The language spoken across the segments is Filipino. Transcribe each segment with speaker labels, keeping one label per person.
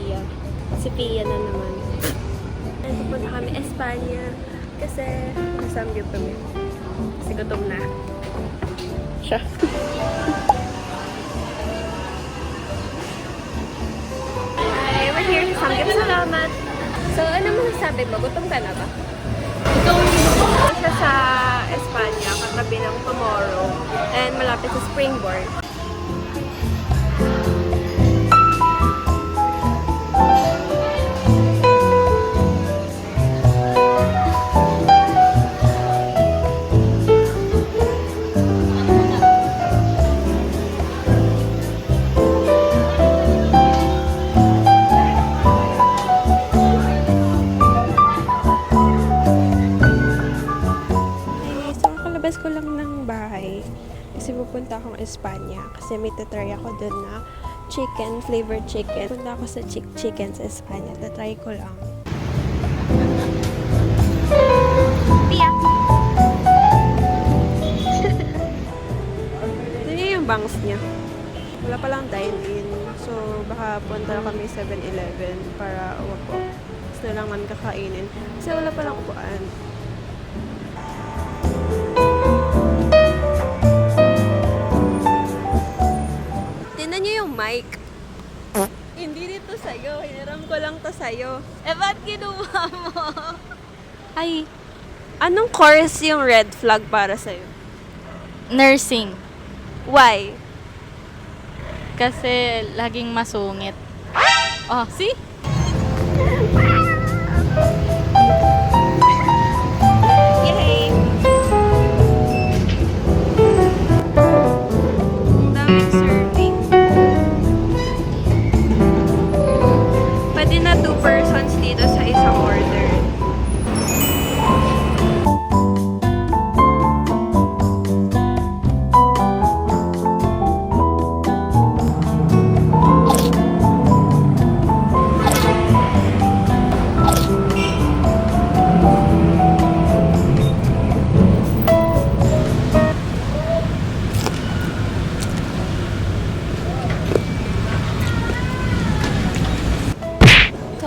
Speaker 1: Pia. Si Pia na naman. Ay, pupunta kami Espanya. Kasi nasamgyup kami. Kasi gutom na. Siya. Hi, we're here sa Samgyup. Salamat. So, ano mo nasabi mo? Gutom ka na ba? Gutom siya sa Espanya, katabi ng Tomorrow. And malapit sa Springboard. Ko lang ng bahay kasi pupunta akong Espanya kasi may tatry ako dun na chicken, flavored chicken. Punta ako sa chicken sa Espanya. Tatry ko lang. Pia! Ito niya yung bangs niya. Wala palang dine-in. So, baka punta kami 7-Eleven para uwapo. Gusto lang naman kakainin. Kasi wala palang upuan. Mic. Hindi dito sa'yo. Hiniram ko lang to sa'yo. Eh, ba't kinuha mo? Ay, anong course yung red flag para sa'yo?
Speaker 2: Nursing.
Speaker 1: Why?
Speaker 2: Kasi laging masungit. Oh, see?
Speaker 1: Yay! Ang daming serving. Pwede na 2 persons dito sa isang order.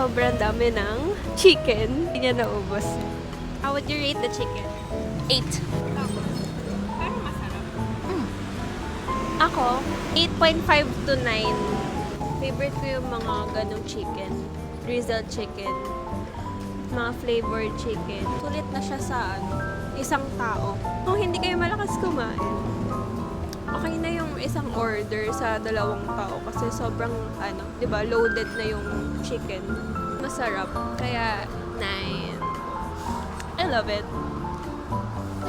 Speaker 1: Sobrang dami ng chicken. Hindi niya naubos. How would you rate the chicken?
Speaker 2: 8.
Speaker 1: Pero masarap. Ako, 8.5 to 9. Favorite ko yung mga ganong chicken. Drizzled chicken. Mga flavored chicken. Sulit na siya sa isang tao. Kung hindi kayo malakas kumain, okay na yung isang order sa 2 tao kasi sobrang di ba, loaded na yung chicken. Masarap. Kaya 9. I love it.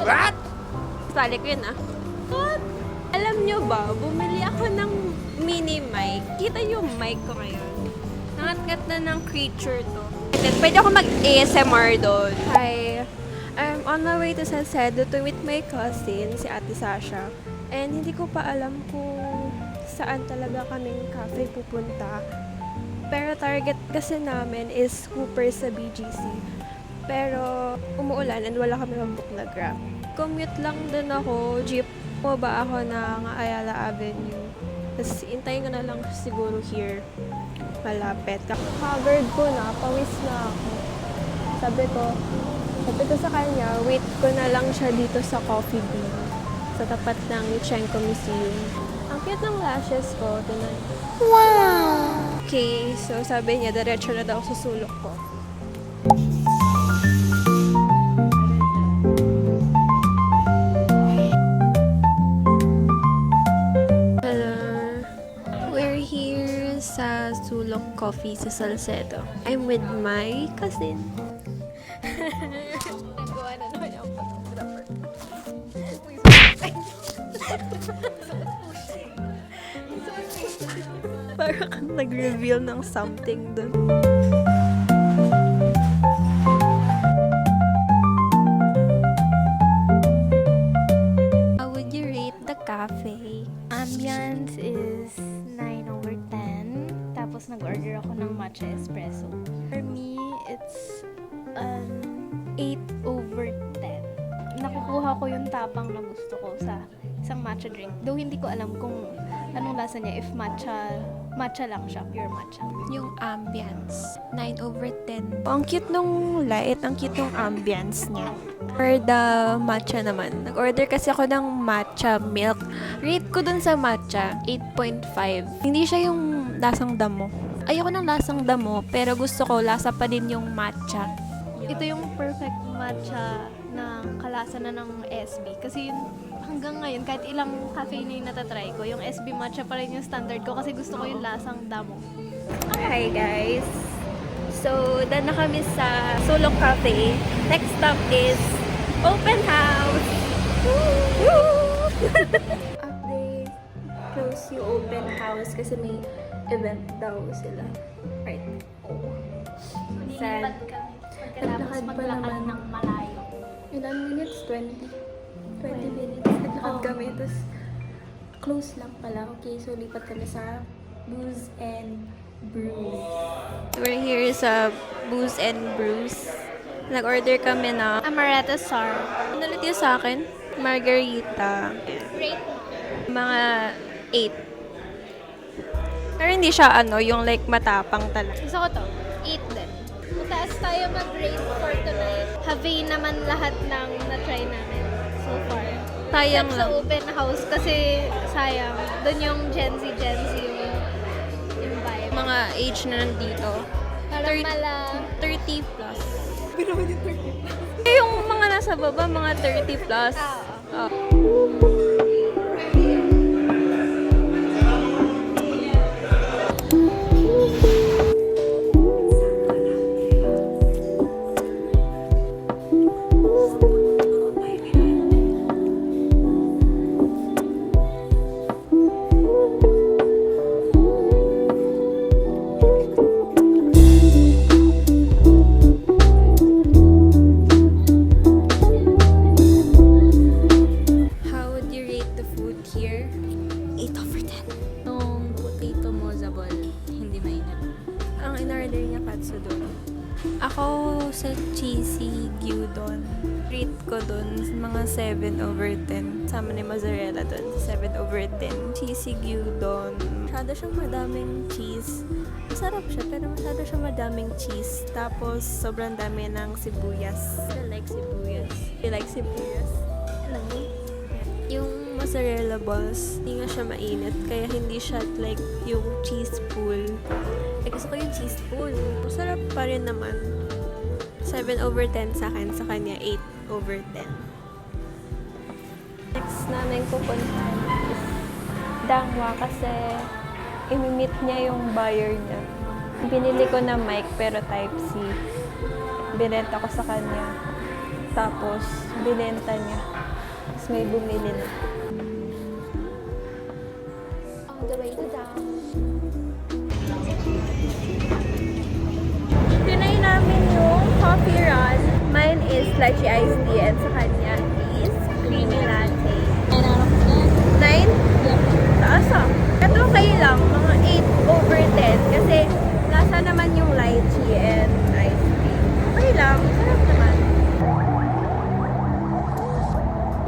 Speaker 1: What? Sali ko yun What? Alam nyo ba, bumili ako ng mini mic. Kita yung mic ko ngayon. Nangat-ngat na ng creature to. And pwede ako mag-ASMR doon. Hi. I'm on my way to Salcedo to meet my cousin, si Ate Sasha. And hindi ko pa alam kung saan talaga kaming cafe pupunta. Pero target kasi namin is Cooper sa BGC. Pero umuulan and wala kami mabook na Grab. Commute lang din ako, jeep. Baba ako ng Ayala Avenue. Tapos intayin ko na lang siguro here. Malapit. Covered ko na, pawis na ako. Sabi ko sa kanya, wait ko na lang siya dito sa Coffee Bean. Sa tapat ng Yuchenko Museum. Ang cute ng lashes ko. Tinan. Wow! Okay, so sabi niya, diretso na daw sa sulok ko. We're here sa Sulok Coffee sa Salcedo. I'm with my cousin. Nagawa na naman yung photographer. Parang kang nag-reveal ng something dun. How would you rate the cafe?
Speaker 2: Ambience is 9/10. Tapos nag-order ako ng matcha espresso. For me, it's 8/10. Nakukuha ko yung tapang na gusto ko sa isang matcha drink. Though hindi ko alam kung anong lasa niya, if matcha Matcha lang siya, pure matcha.
Speaker 1: Yung ambience, 9 over 10. Ang cute nung light, ang cute nung ambience niya. For the matcha naman, nag-order kasi ako ng matcha milk. Rate ko dun sa matcha, 8.5. Hindi siya yung lasang damo. Ayoko ng lasang damo, pero gusto ko lasa pa din yung matcha.
Speaker 2: Ito yung perfect matcha na kalasa na ng SB. Kasi yun, hanggang ngayon, kahit ilang cafe na yung natatry ko, yung SB matcha pa rin yung standard ko kasi gusto ko yung lasang damo.
Speaker 1: Hi guys! So, done na kami sa Solo Cafe. Next stop is Open House! Woo! Update. Close yung Open House kasi may event daw sila. Right. Sad.
Speaker 2: Pagkatapos maglakad ng malayo.
Speaker 1: Ilan minutes? 20 minutes. Naglakad kami. Tapos, close lang pala. Okay, so lipat kami sa Booze and Brews. We're here sa Booze and Brews. Nag-order kami na
Speaker 2: Amaretto Sour.
Speaker 1: ano ulit yung sa akin? Margarita.
Speaker 2: Rate
Speaker 1: Mga 8. Pero hindi siya yung like matapang talaga.
Speaker 2: Gusto ko to. 8 din. Mataas tayo mag-rate for tonight. Havay naman lahat ng na-try namin so far.
Speaker 1: Sayang
Speaker 2: Except
Speaker 1: lang.
Speaker 2: sa open house kasi sayang. Doon yung Gen Z yung vibe.
Speaker 1: Mga age na nandito.
Speaker 2: Parang
Speaker 1: 30 plus. Yung mga nasa baba, mga 30 plus.
Speaker 2: Ah.
Speaker 1: How would you rate the food here? 8 over 10. Nung potato mozzaball, hindi mainit. Ang in-order niya katsudon. Ako sa cheesy gyudon. Rate ko dun mga 7 over 10. Sama ni mozzarella dun, 7 over 10. Cheesy gyudon. Masyado siyang madaming cheese. Masarap siya, pero masyado siyang madaming cheese. Tapos, sobrang dami ng sibuyas. I like sibuyas. You like sibuyas? No. Yung mozzarella balls, hindi nga siya mainit. Kaya hindi siya like yung cheese pool. Gusto ko yung cheese pool. Masarap pa rin naman. 7 over 10 sa akin. Sa kanya, 8 over 10. Next namin pupuntahan is Dangwa kasi imi-meet niya yung buyer niya. Binili ko na mic pero Type-C. Binenta ko sa kanya. Tapos, binenta niya. Tapos may bumili na.
Speaker 2: On the way to down.
Speaker 1: Tinay namin yung coffee run. Mine is lychee iced tea and sa kanya is creamy latte. 9? Taas ah. Ito okay lang, mga 8 over 10 kasi lasa naman yung lychee and iced tea. Okay lang, sarap naman.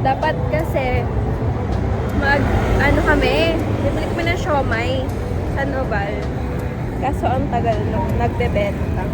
Speaker 1: Dapat kasi kami, bibili kami ng siomay sa Noval. Kaso ang tagal nung nagbebenta.